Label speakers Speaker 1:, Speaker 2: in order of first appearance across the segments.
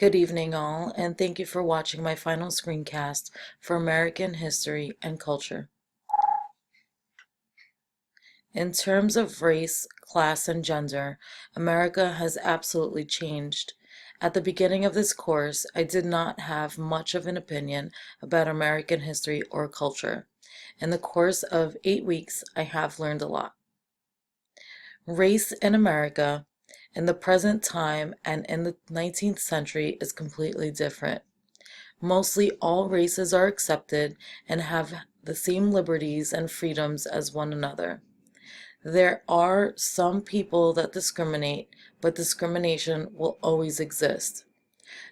Speaker 1: Good evening, all, and thank you for watching my final screencast for American history and culture. In terms of race, class, and gender, America has absolutely changed. At the beginning of this course, I did not have much of an opinion about American history or culture. In the course of 8 weeks, I have learned a lot. Race in America in the present time and in the 19th century is completely different. Mostly all races are accepted and have the same liberties and freedoms as one another. There are some people that discriminate, but discrimination will always exist.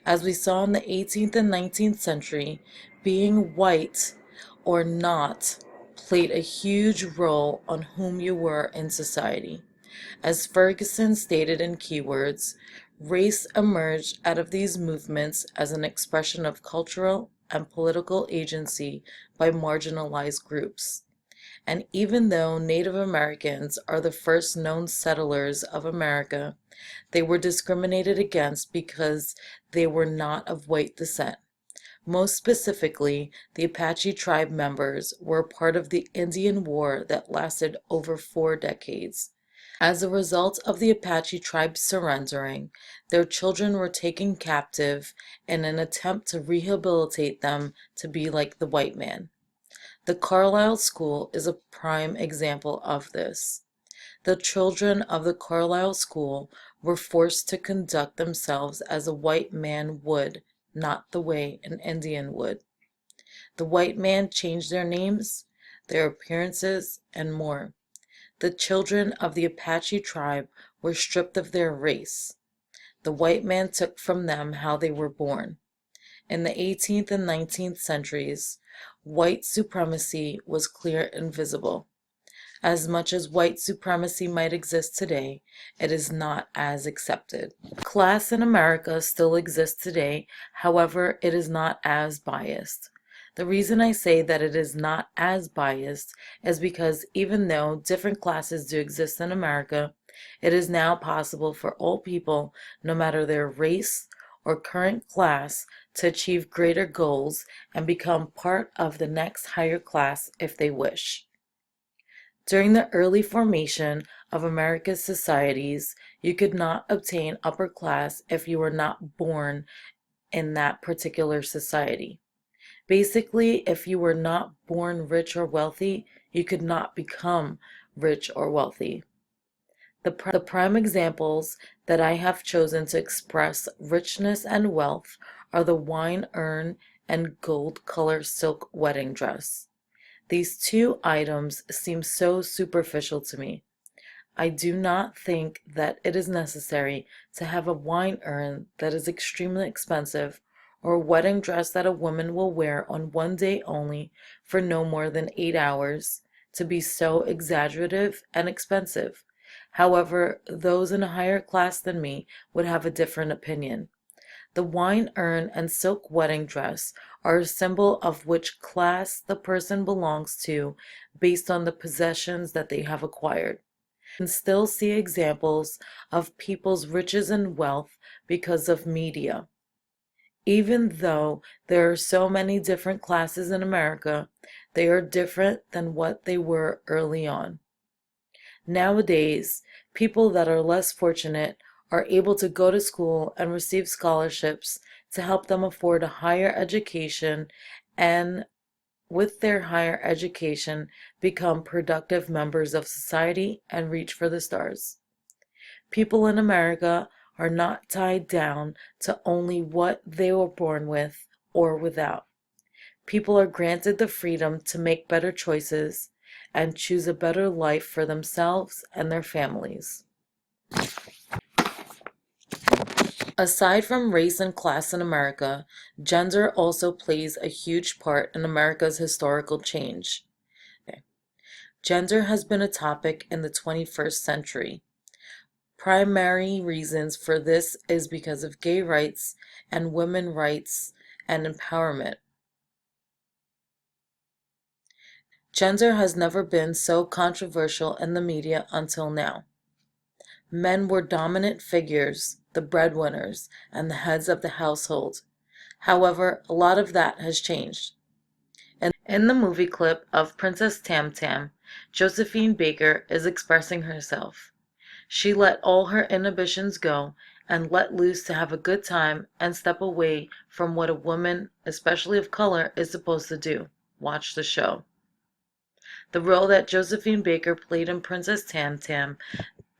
Speaker 1: As we saw in the 18th and 19th century, being white or not played a huge role on whom you were in society. As Ferguson stated in Keywords, race emerged out of these movements as an expression of cultural and political agency by marginalized groups. And even though Native Americans are the first known settlers of America, they were discriminated against because they were not of white descent. Most specifically, the Apache tribe members were part of the Indian War that lasted over 4 decades. As a result of the Apache tribe surrendering, their children were taken captive in an attempt to rehabilitate them to be like the white man. The Carlisle School is a prime example of this. The children of the Carlisle School were forced to conduct themselves as a white man would, not the way an Indian would. The white man changed their names, their appearances, and more. The children of the Apache tribe were stripped of their race. The white man took from them how they were born. In the 18th and 19th centuries, white supremacy was clear and visible. As much as white supremacy might exist today, it is not as accepted. Class in America still exists today, however, it is not as biased. The reason I say that it is not as biased is because even though different classes do exist in America, it is now possible for all people, no matter their race or current class, to achieve greater goals and become part of the next higher class if they wish. During the early formation of America's societies, you could not obtain upper class if you were not born in that particular society. Basically, if you were not born rich or wealthy, you could not become rich or wealthy. The prime examples that I have chosen to express richness and wealth are the wine urn and gold color silk wedding dress. These two items seem so superficial to me. I do not think that it is necessary to have a wine urn that is extremely expensive or a wedding dress that a woman will wear on one day only for no more than 8 hours to be so exaggerative and expensive. However, those in a higher class than me would have a different opinion. The wine urn and silk wedding dress are a symbol of which class the person belongs to based on the possessions that they have acquired. You can still see examples of people's riches and wealth because of media. Even though there are so many different classes in America, they are different than what they were early on. Nowadays, people that are less fortunate are able to go to school and receive scholarships to help them afford a higher education and with their higher education become productive members of society and reach for the stars. People in America are not tied down to only what they were born with or without. People are granted the freedom to make better choices and choose a better life for themselves and their families. Aside from race and class in America, gender also plays a huge part in America's historical change. Gender has been a topic in the 21st century. Primary reasons for this is because of gay rights and women's rights and empowerment. Gender has never been so controversial in the media until now. Men were dominant figures, the breadwinners, and the heads of the household. However, a lot of that has changed. In the movie clip of Princess Tam Tam, Josephine Baker is expressing herself. She let all her inhibitions go and let loose to have a good time and step away from what a woman, especially of color, is supposed to do. Watch the show. The role that Josephine Baker played in Princess Tam Tam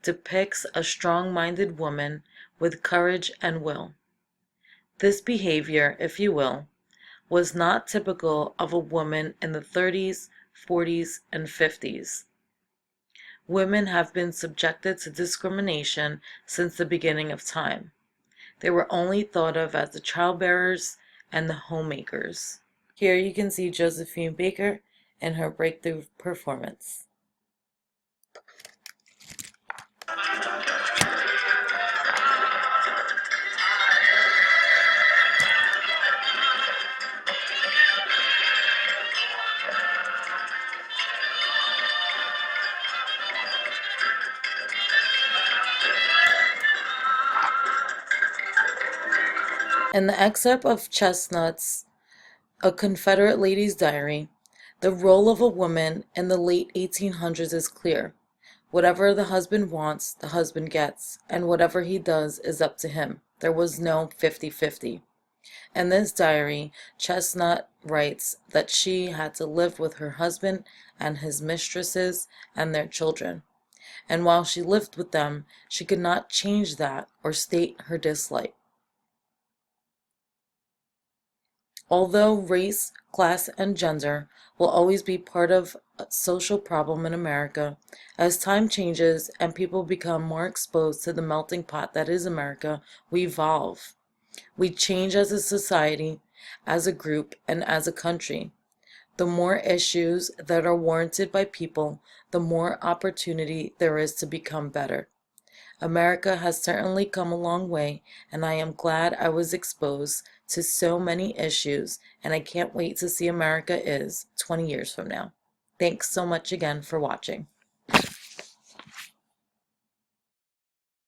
Speaker 1: depicts a strong-minded woman with courage and will. This behavior, if you will, was not typical of a woman in the 30s, 40s, and 50s. Women have been subjected to discrimination since the beginning of time. They were only thought of as the childbearers and the homemakers. Here you can see Josephine Baker in her breakthrough performance. In the excerpt of Chestnut's A Confederate Lady's Diary, the role of a woman in the late 1800s is clear. Whatever the husband wants, the husband gets, and whatever he does is up to him. There was no 50-50. In this diary, Chestnut writes that she had to live with her husband and his mistresses and their children. And while she lived with them, she could not change that or state her dislike. Although race, class, and gender will always be part of a social problem in America, as time changes and people become more exposed to the melting pot that is America, we evolve. We change as a society, as a group, and as a country. The more issues that are warranted by people, the more opportunity there is to become better. America has certainly come a long way, and I am glad I was exposed to so many issues, and I can't wait to see America is 20 years from now. Thanks so much again for watching.